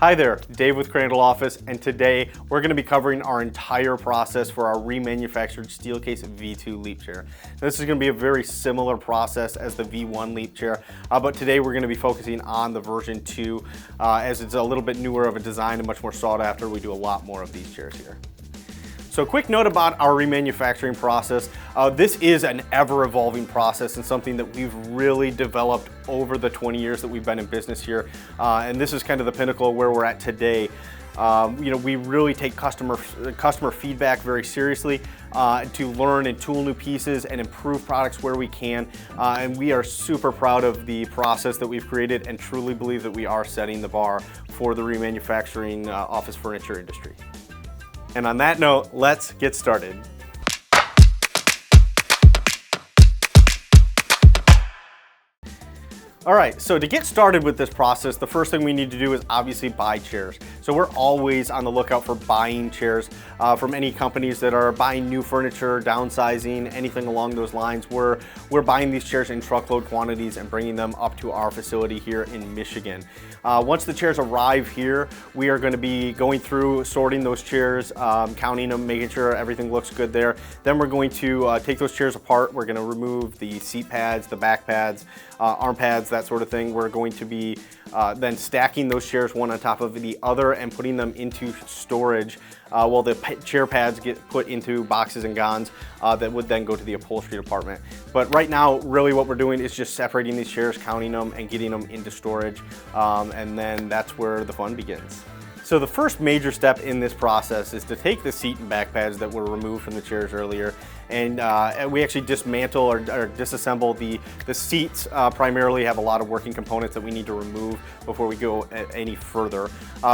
Hi there, Dave with Crandall Office, and today we're going to be covering our entire process for our remanufactured Steelcase V2 Leap chair. This is going to be a very similar process as the V1 Leap chair, but today we're going to be focusing on the version 2 as it's a little bit newer of a design and much more sought after. We do a lot more of these chairs here. So quick note about our remanufacturing process. This is an ever-evolving process and something that we've really developed over the 20 years that we've been in business here. And this is kind of the pinnacle of where we're at today. We really take customer feedback very seriously to learn and tool new pieces and improve products where we can. And we are super proud of the process that we've created and truly believe that we are setting the bar for the remanufacturing office furniture industry. And on that note, let's get started. All right, so to get started with this process, the first thing we need to do is obviously buy chairs. So we're always on the lookout for buying chairs from any companies that are buying new furniture, downsizing, anything along those lines. We're buying these chairs in truckload quantities and bringing them up to our facility here in Michigan. Once the chairs arrive here, we are going to be going through, sorting those chairs, counting them, making sure everything looks good there. Then we're going to take those chairs apart. We're going to remove the seat pads, the back pads, arm pads, that sort of thing. We're going to be then stacking those chairs one on top of the other and putting them into storage while the chair pads get put into boxes and gons that would then go to the upholstery department. But right now, really what we're doing is just separating these chairs, counting them, and getting them into storage. And then that's where the fun begins. So the first major step in this process is to take the seat and back pads that were removed from the chairs earlier, and we actually dismantle or disassemble the seats. Primarily have a lot of working components that we need to remove before we go any further.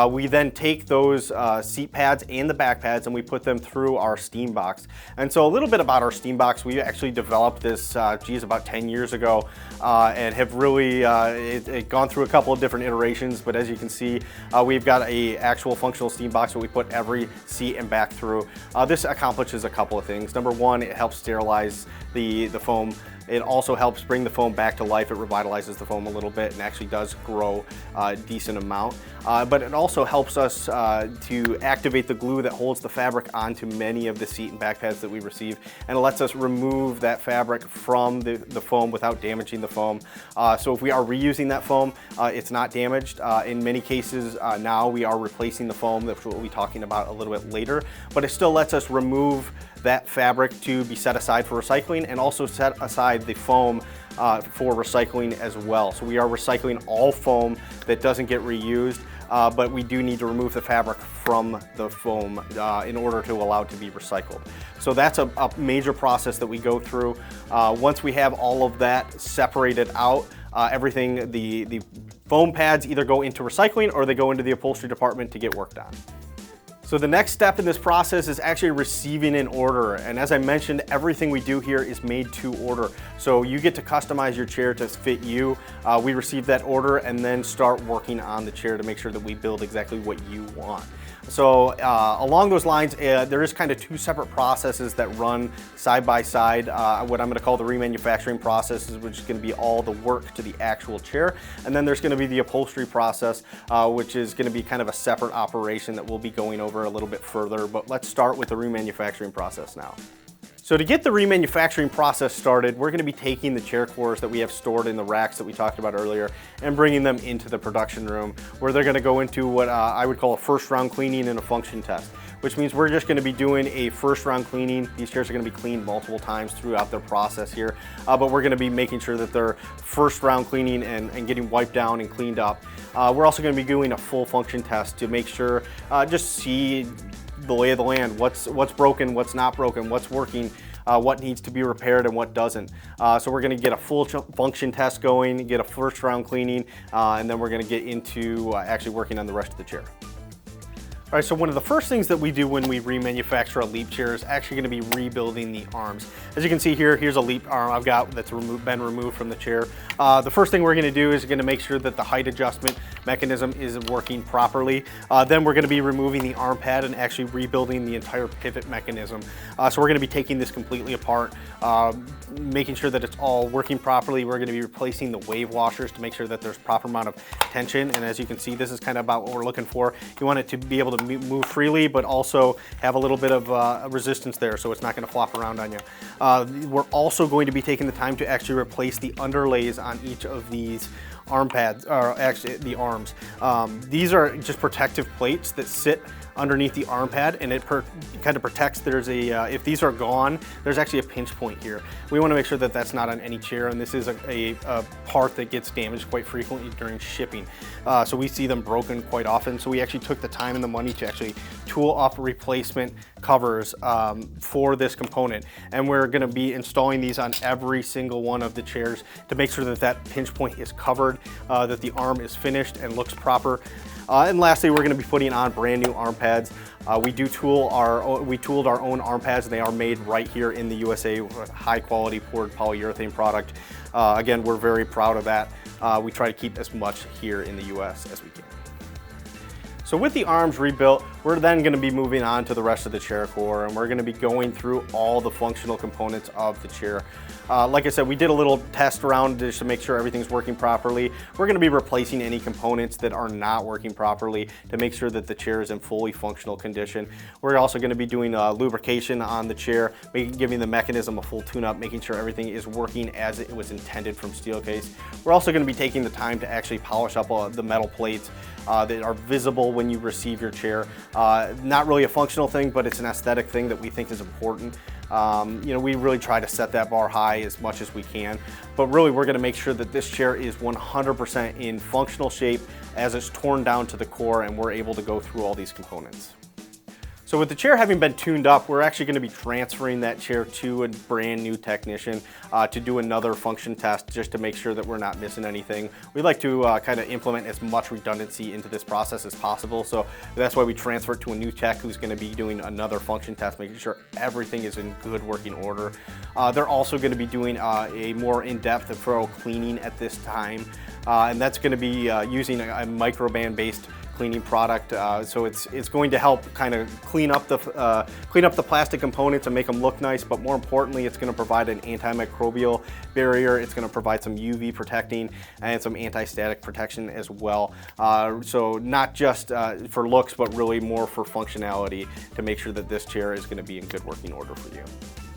We then take those seat pads and the back pads and we put them through our steam box. And so a little bit about our steam box, we actually developed this about 10 years ago and have really gone through a couple of different iterations, but as you can see, we've got a actual functional steam box that we put every seat and back through. This accomplishes a couple of things. Number one, it helps sterilize the foam. It also helps bring the foam back to life. It revitalizes the foam a little bit and actually does grow a decent amount. But it also helps us to activate the glue that holds the fabric onto many of the seat and back pads that we receive, and it lets us remove that fabric from the foam without damaging the foam. So if we are reusing that foam, it's not damaged. In many cases now we are replacing the foam, that's what we'll be talking about a little bit later, but it still lets us remove that fabric to be set aside for recycling and also set aside the foam for recycling as well. So we are recycling all foam that doesn't get reused, but we do need to remove the fabric from the foam in order to allow it to be recycled. So that's a major process that we go through. Once we have all of that separated out, everything, the foam pads either go into recycling or they go into the upholstery department to get worked on. So the next step in this process is actually receiving an order. And as I mentioned, everything we do here is made to order. So you get to customize your chair to fit you. We receive that order and then start working on the chair to make sure that we build exactly what you want. So along those lines, there is kind of two separate processes that run side by side. What I'm going to call the remanufacturing process, which is going to be all the work to the actual chair. And then there's going to be the upholstery process, which is going to be kind of a separate operation that we'll be going over a little bit further. But let's start with the remanufacturing process now. So to get the remanufacturing process started, we're going to be taking the chair cores that we have stored in the racks that we talked about earlier and bringing them into the production room, where they're going to go into what I would call a first round cleaning and a function test, which means we're just going to be doing a first round cleaning. These chairs are going to be cleaned multiple times throughout their process here, but we're going to be making sure that they're first round cleaning and getting wiped down and cleaned up. We're also going to be doing a full function test to make sure, just see the lay of the land, what's broken, what's not broken, what's working, what needs to be repaired and what doesn't. So we're going to get a full function test going, get a first round cleaning, and then we're going to get into actually working on the rest of the chair. All right, so one of the first things that we do when we remanufacture a Leap chair is actually going to be rebuilding the arms. As you can see here, here's a Leap arm I've got that's been removed from the chair. The first thing we're going to do is going to make sure that the height adjustment mechanism is working properly. Then we're going to be removing the arm pad and actually rebuilding the entire pivot mechanism. So we're going to be taking this completely apart, making sure that it's all working properly. We're going to be replacing the wave washers to make sure that there's proper amount of tension. And as you can see, this is kind of about what we're looking for. You want it to be able to move freely, but also have a little bit of resistance there, so it's not going to flop around on you. We're also going to be taking the time to actually replace the underlays on each of these arm pads, or actually the arms. These are just protective plates that sit underneath the arm pad, and it kind of protects. There's a if these are gone, there's actually a pinch point here. We want to make sure that that's not on any chair, and this is a part that gets damaged quite frequently during shipping. So we see them broken quite often. So we actually took the time and the money to actually tool up replacement covers for this component, and we're going to be installing these on every single one of the chairs to make sure that that pinch point is covered, that the arm is finished and looks proper. And lastly, we're going to be putting on brand new arm pads. We tooled our own arm pads, and they are made right here in the USA with high quality poured polyurethane product. Again, we're very proud of that. We try to keep as much here in the US as we can. So with the arms rebuilt, we're then going to be moving on to the rest of the chair core, and we're going to be going through all the functional components of the chair. Like I said, we did a little test around just to make sure everything's working properly. We're going to be replacing any components that are not working properly to make sure that the chair is in fully functional condition. We're also going to be doing lubrication on the chair, giving the mechanism a full tune-up, making sure everything is working as it was intended from Steelcase. We're also going to be taking the time to actually polish up the metal plates that are visible when you receive your chair. Not really a functional thing, but it's an aesthetic thing that we think is important. You know, we really try to set that bar high as much as we can, but really we're going to make sure that this chair is 100% in functional shape as it's torn down to the core, and we're able to go through all these components. So with the chair having been tuned up, we're actually going to be transferring that chair to a brand new technician to do another function test just to make sure that we're not missing anything. We like to kind of implement as much redundancy into this process as possible, so that's why we transfer it to a new tech who's going to be doing another function test, making sure everything is in good working order. They're also going to be doing a more in-depth thorough cleaning at this time, and that's going to be using a microban based cleaning product, so it's going to help kind of clean up the plastic components and make them look nice, but more importantly, it's going to provide an antimicrobial barrier. It's going to provide some UV protecting and some anti-static protection as well. So not just for looks, but really more for functionality to make sure that this chair is going to be in good working order for you.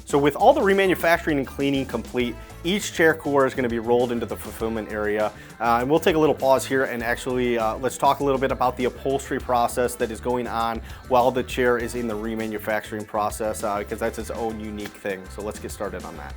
So with all the remanufacturing and cleaning complete, each chair core is going to be rolled into the fulfillment area. And we'll take a little pause here and actually let's talk a little bit about the upholstery process that is going on while the chair is in the remanufacturing process, because that's its own unique thing. So let's get started on that.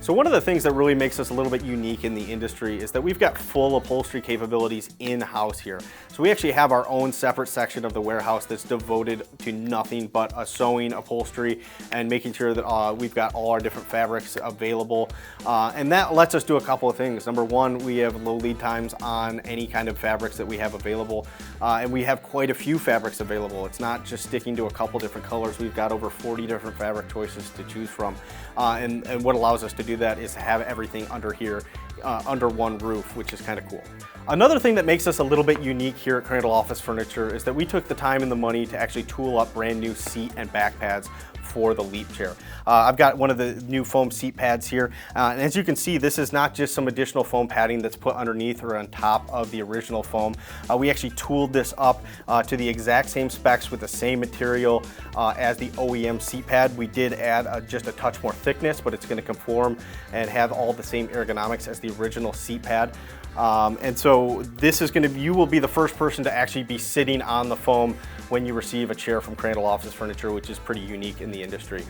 So one of the things that really makes us a little bit unique in the industry is that we've got full upholstery capabilities in-house here. So we actually have our own separate section of the warehouse that's devoted to nothing but sewing, upholstery, and making sure that we've got all our different fabrics available. And that lets us do a couple of things. Number one, we have low lead times on any kind of fabrics that we have available. And we have quite a few fabrics available. It's not just sticking to a couple different colors. We've got over 40 different fabric choices to choose from. And what allows us to do that is to have everything under here, under one roof, which is kind of cool. Another thing that makes us a little bit unique here at Crandall Office Furniture is that we took the time and the money to actually tool up brand new seat and back pads for the Leap chair. I've got one of the new foam seat pads here, and as you can see, this is not just some additional foam padding that's put underneath or on top of the original foam. We actually tooled this up to the exact same specs with the same material as the OEM seat pad. We did add just a touch more thickness, but it's going to conform and have all the same ergonomics as the original seat pad. And so this is going to, you will be the first person to actually be sitting on the foam when you receive a chair from Crandall Office Furniture, which is pretty unique in the industry.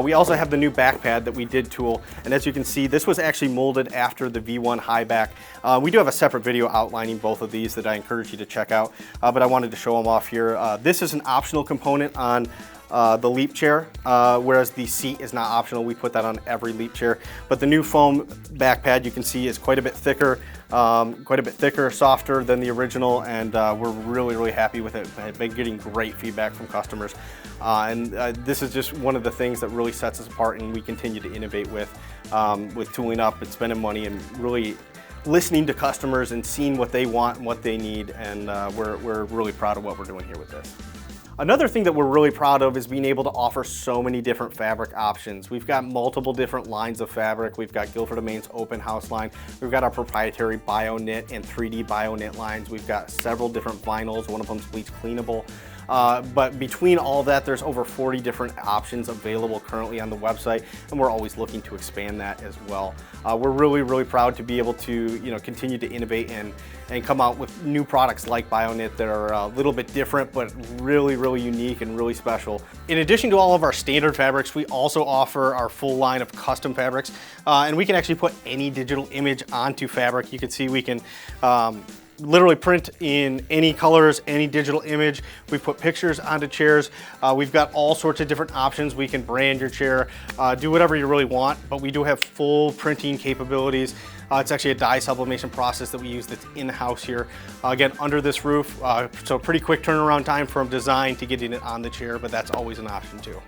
We also have the new back pad that we did tool, and as you can see, this was actually molded after the V1 high back. We do have a separate video outlining both of these that I encourage you to check out, but I wanted to show them off here. This is an optional component on the Leap chair, whereas the seat is not optional. We put that on every Leap chair. But the new foam back pad, you can see, is quite a bit thicker, softer than the original, and we're really happy with it. I've been getting great feedback from customers. This is just one of the things that really sets us apart, and we continue to innovate with tooling up and spending money and really listening to customers and seeing what they want and what they need, and we're really proud of what we're doing here with this. Another thing that we're really proud of is being able to offer so many different fabric options. We've got multiple different lines of fabric. We've got Guilford & Main's Open House line. We've got our proprietary BioKnit and 3D BioKnit lines. We've got several different vinyls. One of them's bleach cleanable. But between all that, there's over 40 different options available currently on the website, and we're always looking to expand that as well. We're really proud to be able to continue to innovate and come out with new products like BioKnit that are a little bit different, but really unique and really special. In addition to all of our standard fabrics, we also offer our full line of custom fabrics, and we can actually put any digital image onto fabric. You can see we can literally print in any colors, any digital image. We put pictures onto chairs. We've got all sorts of different options. We can brand your chair, do whatever you really want, but we do have full printing capabilities. It's actually a dye sublimation process that we use that's in-house here. Again, under this roof, so pretty quick turnaround time from design to getting it on the chair, but that's always an option too.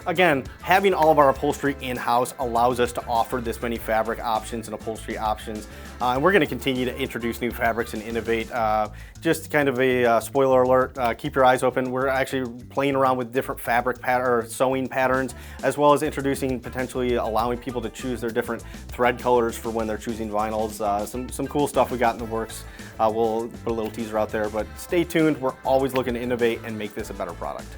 Again, having all of our upholstery in-house allows us to offer this many fabric options and upholstery options. And we're going to continue to introduce new fabrics and innovate. Just kind of a spoiler alert, keep your eyes open. We're actually playing around with different fabric or sewing patterns, as well as introducing, potentially allowing people to choose their different thread colors for when they're choosing vinyls. Some cool stuff we got in the works. We'll put a little teaser out there, but stay tuned. We're always looking to innovate and make this a better product.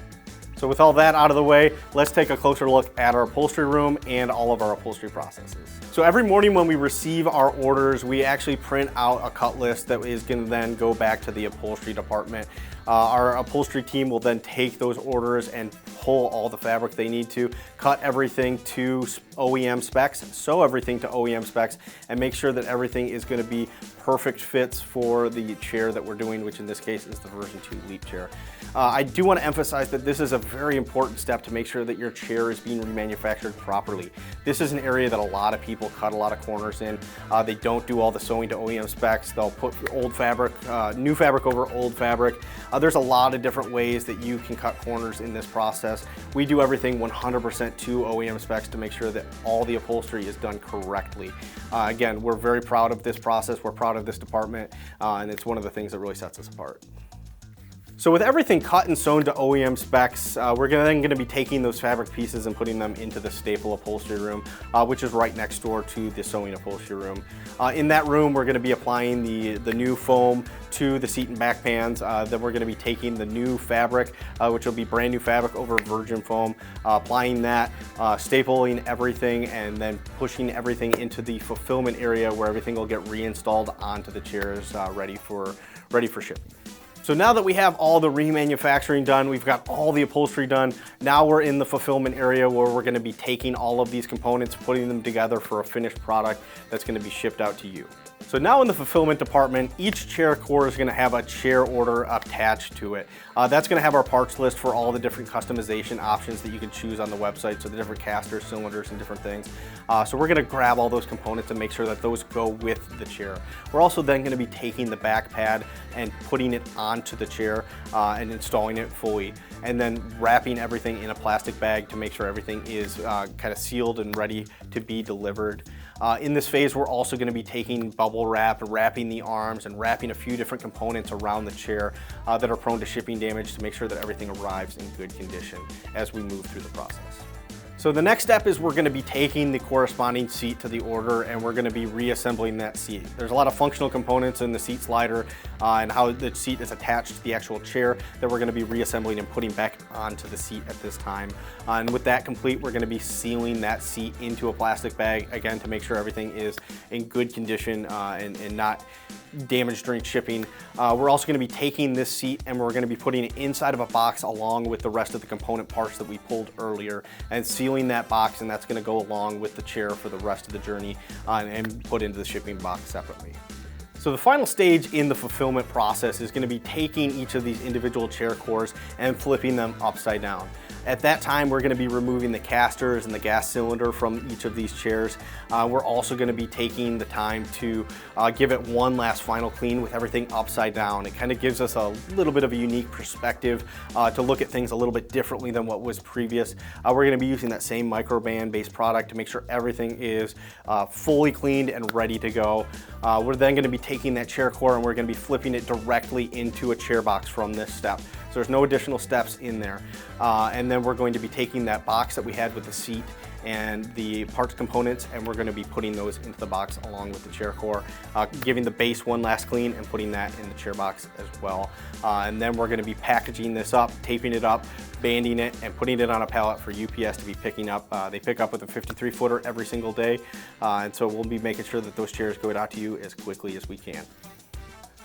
So with all that out of the way, let's take a closer look at our upholstery room and all of our upholstery processes. So every morning when we receive our orders, we actually print out a cut list that is going to then go back to the upholstery department. Our upholstery team will then take those orders and pull all the fabric they need to, cut everything to OEM specs, sew everything to OEM specs, and make sure that everything is going to be perfect fits for the chair that we're doing, which in this case is the version 2 Leap chair. I do want to emphasize that this is a very important step to make sure that your chair is being remanufactured properly. This is an area that a lot of people cut a lot of corners in. They don't do all the sewing to OEM specs. They'll put old fabric, new fabric over old fabric. There's a lot of different ways that you can cut corners in this process. We do everything 100% to OEM specs to make sure that all the upholstery is done correctly. Again, we're very proud of this process. We're proud of this department, and it's one of the things that really sets us apart. So with everything cut and sewn to OEM specs, we're then going to be taking those fabric pieces and putting them into the staple upholstery room, which is right next door to the sewing upholstery room. In that room, we're going to be applying the new foam to the seat and back pans. Then we're going to be taking the new fabric, which will be brand new fabric over virgin foam, applying that, stapling everything, and then pushing everything into the fulfillment area where everything will get reinstalled onto the chairs, ready for shipping. So now that we have all the remanufacturing done, we've got all the upholstery done, now we're in the fulfillment area where we're going to be taking all of these components, putting them together for a finished product that's going to be shipped out to you. So now in the fulfillment department, each chair core is going to have a chair order attached to it. That's going to have our parts list for all the different customization options that you can choose on the website, so the different casters, cylinders, and different things. So we're going to grab all those components and make sure that those go with the chair. We're also then going to be taking the back pad and putting it onto the chair and installing it fully, and then wrapping everything in a plastic bag to make sure everything is kind of sealed and ready to be delivered. In this phase, we're also going to be taking bubble wrap, wrapping the arms, and wrapping a few different components around the chair that are prone to shipping damage to make sure that everything arrives in good condition as we move through the process. So the next step is we're going to be taking the corresponding seat to the order, and we're going to be reassembling that seat. There's a lot of functional components in the seat slider and how the seat is attached to the actual chair that we're going to be reassembling and putting back onto the seat at this time. And with that complete, we're going to be sealing that seat into a plastic bag, again, to make sure everything is in good condition and not damaged during shipping. We're also going to be taking this seat and we're going to be putting it inside of a box along with the rest of the component parts that we pulled earlier and sealing that box, and that's going to go along with the chair for the rest of the journey and put into the shipping box separately. So the final stage in the fulfillment process is going to be taking each of these individual chair cores and flipping them upside down. At that time, we're going to be removing the casters and the gas cylinder from each of these chairs. We're also going to be taking the time to give it one last final clean with everything upside down. It kind of gives us a little bit of a unique perspective to look at things a little bit differently than what was previous. We're going to be using that same microban based product to make sure everything is fully cleaned and ready to go. We're then going to be taking that chair core and we're going to be flipping it directly into a chair box from this step. So there's no additional steps in there. And then we're going to be taking that box that we had with the seat and the parts components, and we're going to be putting those into the box along with the chair core, giving the base one last clean and putting that in the chair box as well. And then we're going to be packaging this up, taping it up, banding it, and putting it on a pallet for UPS to be picking up. They pick up with a 53-footer every single day, and so we'll be making sure that those chairs go out to you as quickly as we can.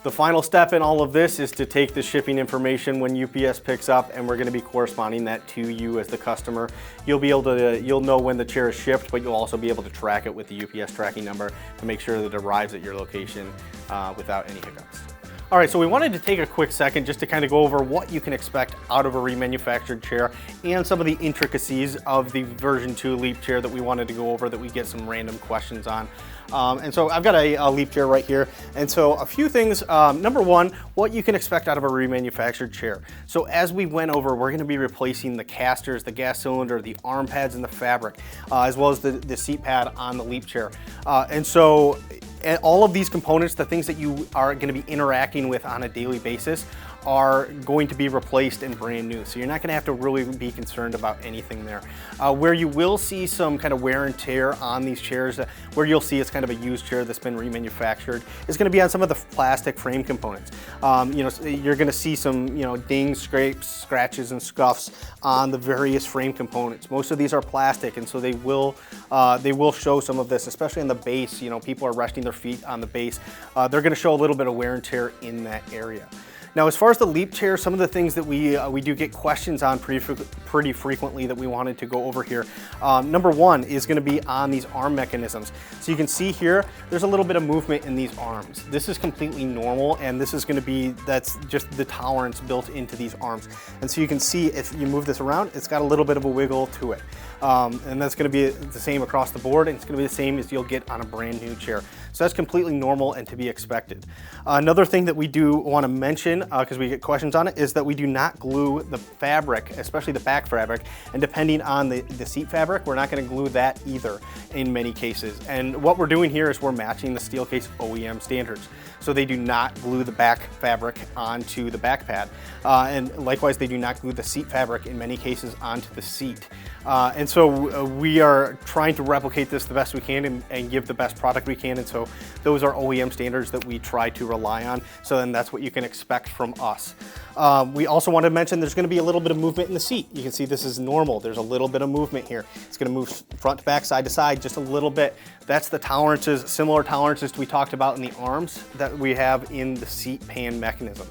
The final step in all of this is to take the shipping information when UPS picks up, and we're going to be corresponding that to you as the customer. You'll know when the chair is shipped, but you'll also be able to track it with the UPS tracking number to make sure that it arrives at your location without any hiccups. All right, so we wanted to take a quick second just to kind of go over what you can expect out of a remanufactured chair and some of the intricacies of the version 2 Leap chair that we wanted to go over that we get some random questions on. And so I've got a Leap chair right here. And so a few things. Number one, what you can expect out of a remanufactured chair. So as we went over, we're going to be replacing the casters, the gas cylinder, the arm pads, and the fabric, as well as the seat pad on the Leap chair. And all of these components, the things that you are going to be interacting with on a daily basis, are going to be replaced and brand new. So you're not going to have to really be concerned about anything there. Where you will see some kind of wear and tear on these chairs, where you'll see it's kind of a used chair that's been remanufactured, is going to be on some of the plastic frame components. You're going to see some dings, scrapes, scratches, and scuffs on the various frame components. Most of these are plastic, and so they will show some of this, especially on the base. People are resting their feet on the base. They're going to show a little bit of wear and tear in that area. Now, as far as the Leap chair, some of the things that we do get questions on pretty frequently that we wanted to go over here. Number one is going to be on these arm mechanisms. So you can see here, there's a little bit of movement in these arms. This is completely normal, and this is going to be, that's just the tolerance built into these arms. And so you can see if you move this around, it's got a little bit of a wiggle to it. And that's going to be the same across the board, and it's going to be the same as you'll get on a brand new chair. So that's completely normal and to be expected. Another thing that we do want to mention, because we get questions on it, is that we do not glue the fabric, especially the back fabric, and depending on the seat fabric, we're not going to glue that either in many cases. And what we're doing here is we're matching the Steelcase OEM standards. So they do not glue the back fabric onto the back pad. And likewise, they do not glue the seat fabric in many cases onto the seat. And so we are trying to replicate this the best we can and give the best product we can. And so those are OEM standards that we try to rely on. So then that's what you can expect from us. We also want to mention there's going to be a little bit of movement in the seat. You can see this is normal. There's a little bit of movement here. It's going to move front to back, side to side, just a little bit. That's the tolerances, similar tolerances we talked about in the arms that we have in the seat pan mechanism.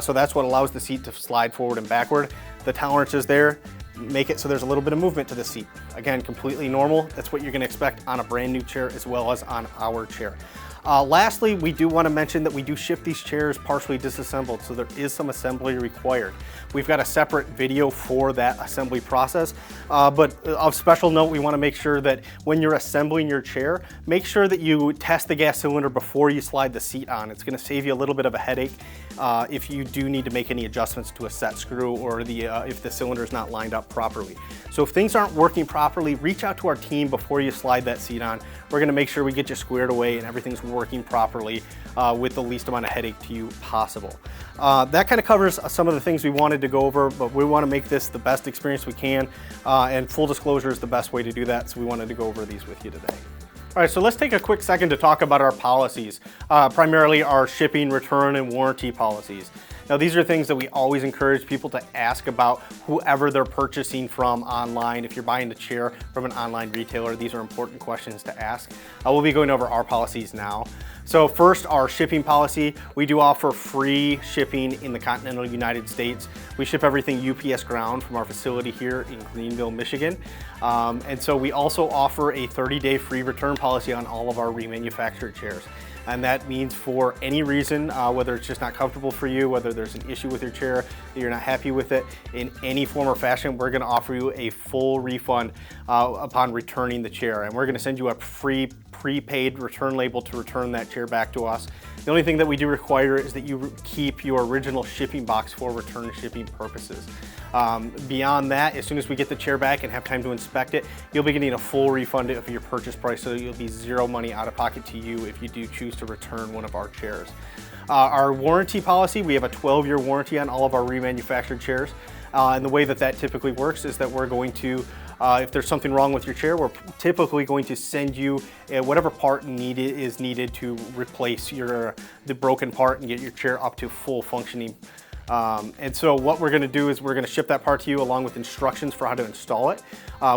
So that's what allows the seat to slide forward and backward. The tolerances there make it so there's a little bit of movement to the seat. Again, completely normal. That's what you're going to expect on a brand new chair as well as on our chair. Lastly, we do want to mention that we do ship these chairs partially disassembled, so there is some assembly required. We've got a separate video for that assembly process, but of special note, we want to make sure that when you're assembling your chair, make sure that you test the gas cylinder before you slide the seat on. It's going to save you a little bit of a headache if you do need to make any adjustments to a set screw or if the cylinder is not lined up properly. So if things aren't working properly, reach out to our team before you slide that seat on. We're going to make sure we get you squared away and everything's working properly with the least amount of headache to you possible. That kind of covers some of the things we wanted to go over, but we want to make this the best experience we can, and full disclosure is the best way to do that, so we wanted to go over these with you today. All right, so let's take a quick second to talk about our policies, primarily our shipping, return, and warranty policies. Now, these are things that we always encourage people to ask about whoever they're purchasing from online. If you're buying a chair from an online retailer, these are important questions to ask. We'll be going over our policies now. So first, our shipping policy. We do offer free shipping in the continental United States. We ship everything UPS ground from our facility here in Greenville, Michigan. And so we also offer a 30-day free return policy on all of our remanufactured chairs. And that means for any reason, whether it's just not comfortable for you, whether there's an issue with your chair, that you're not happy with it, in any form or fashion, we're gonna offer you a full refund upon returning the chair. And we're gonna send you a free prepaid return label to return that chair back to us. The only thing that we do require is that you keep your original shipping box for return shipping purposes. Beyond that, as soon as we get the chair back and have time to inspect it, you'll be getting a full refund of your purchase price, so you'll be zero money out of pocket to you if you do choose to return one of our chairs. Our warranty policy, we have a 12-year warranty on all of our remanufactured chairs. And the way that that typically works is that we're going to, if there's something wrong with your chair, we're typically going to send you whatever part is needed to replace the broken part and get your chair up to full functioning. And so what we're going to do is we're going to ship that part to you along with instructions for how to install it.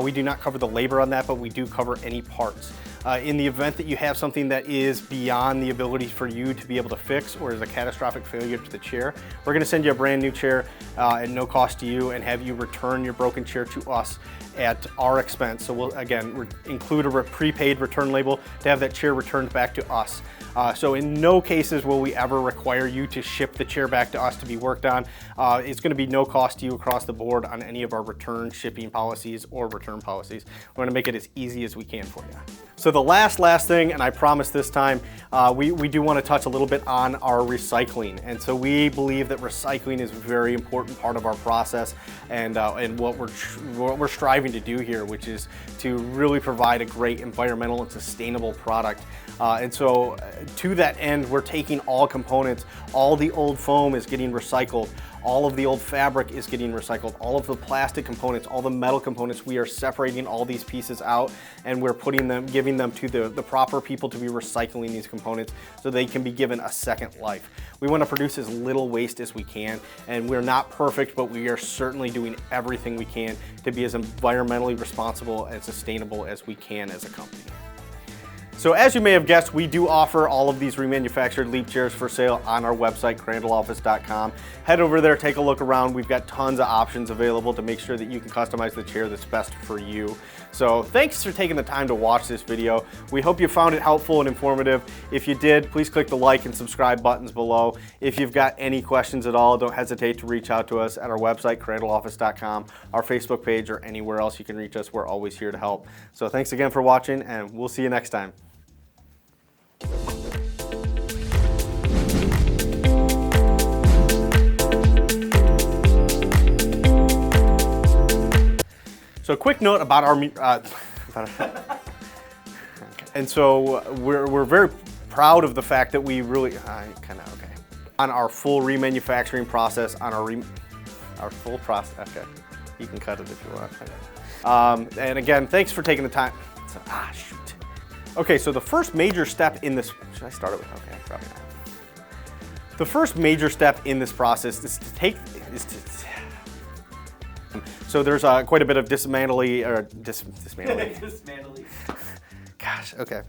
We do not cover the labor on that, but we do cover any parts. In the event that you have something that is beyond the ability for you to be able to fix or is a catastrophic failure to the chair, we're going to send you a brand new chair at no cost to you and have you return your broken chair to us at our expense. So we'll again include a prepaid return label to have that chair returned back to us. So in no cases will we ever require you to ship the chair back to us to be worked on. It's going to be no cost to you across the board on any of our return shipping policies or return policies. We're going to make it as easy as we can for you. So the last thing, and I promise this time, we do want to touch a little bit on our recycling. And so we believe that recycling is a very important part of our process and what we're striving to do here, which is to really provide a great environmental and sustainable product. And so to that end, we're taking all components, all the old foam is getting recycled, all of the old fabric is getting recycled, all of the plastic components, all the metal components, we are separating all these pieces out and we're giving them to the proper people to be recycling these components so they can be given a second life. We want to produce as little waste as we can, and we're not perfect, but we are certainly doing everything we can to be as environmentally responsible and sustainable as we can as a company. So as you may have guessed, we do offer all of these remanufactured Leap chairs for sale on our website, crandalloffice.com. Head over there, take a look around. We've got tons of options available to make sure that you can customize the chair that's best for you. So thanks for taking the time to watch this video. We hope you found it helpful and informative. If you did, please click the like and subscribe buttons below. If you've got any questions at all, don't hesitate to reach out to us at our website, crandalloffice.com, our Facebook page, or anywhere else you can reach us. We're always here to help. So thanks again for watching, and we'll see you next time. So a quick note about our, and so we're very proud of the fact that we really, on our full remanufacturing process, on our full process, okay, you can cut it if you want. And again, thanks for taking the time. So, shoot. Okay, so the first major step in this, should I start it with, okay, probably not. The first major step in this process is to so there's quite a bit of dismantling. Dismantling. Gosh, okay.